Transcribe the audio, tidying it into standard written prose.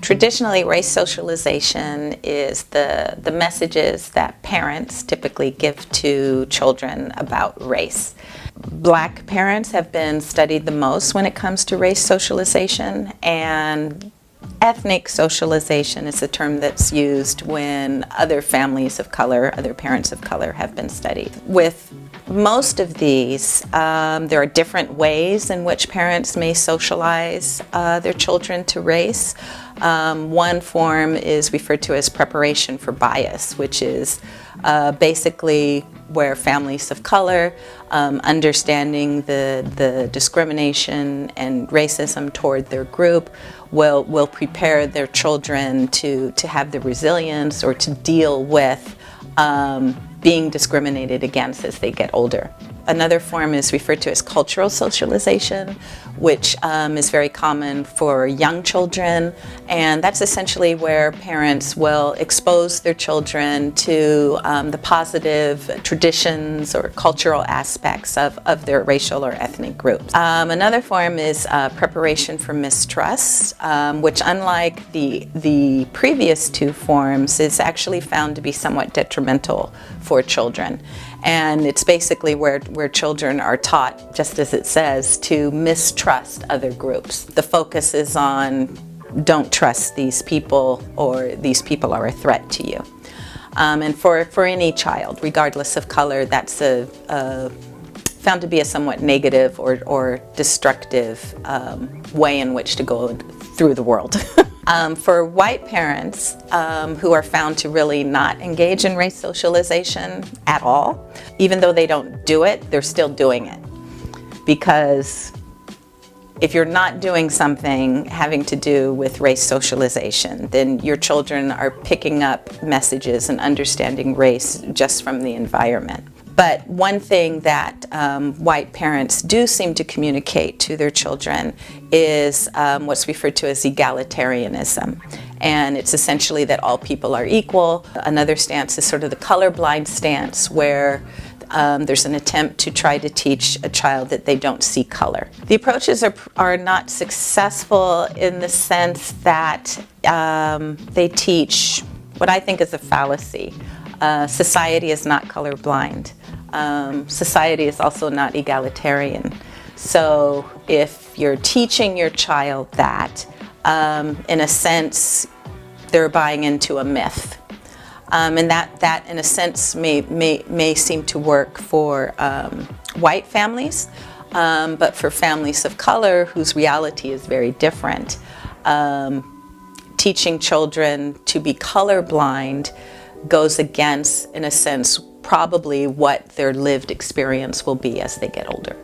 Traditionally, race socialization is the messages that parents typically give to children about race. Black parents have been studied the most when it comes to race socialization, and ethnic socialization is a term that's used when other families of color, other parents of color have been studied. With most of these, there are different ways in which parents may socialize their children to race. One form is referred to as preparation for bias, which is basically where families of color, understanding the discrimination and racism toward their group, will prepare their children to have the resilience or to deal with being discriminated against as they get older. Another form is referred to as cultural socialization, which is very common for young children, and that's essentially where parents will expose their children to the positive traditions or cultural aspects of their racial or ethnic groups. Another form is preparation for mistrust, which, unlike the previous two forms, is actually found to be somewhat detrimental for children. And it's basically where children are taught, just as it says, to mistrust other groups. The focus is on don't trust these people, or these people are a threat to you. And for any child, regardless of color, that's found to be a somewhat negative or destructive way in which to go through the world. For white parents who are found to really not engage in race socialization at all, even though they don't do it, they're still doing it. Because if you're not doing something having to do with race socialization, then your children are picking up messages and understanding race just from the environment. But one thing that white parents do seem to communicate to their children is what's referred to as egalitarianism. And it's essentially that all people are equal. Another stance is sort of the colorblind stance, where there's an attempt to try to teach a child that they don't see color. The approaches are not successful in the sense that they teach what I think is a fallacy. Society is not colorblind. Society is also not egalitarian. So if you're teaching your child that, in a sense, they're buying into a myth. And that in a sense may seem to work for white families, but for families of color whose reality is very different, teaching children to be colorblind goes against, in a sense, probably what their lived experience will be as they get older.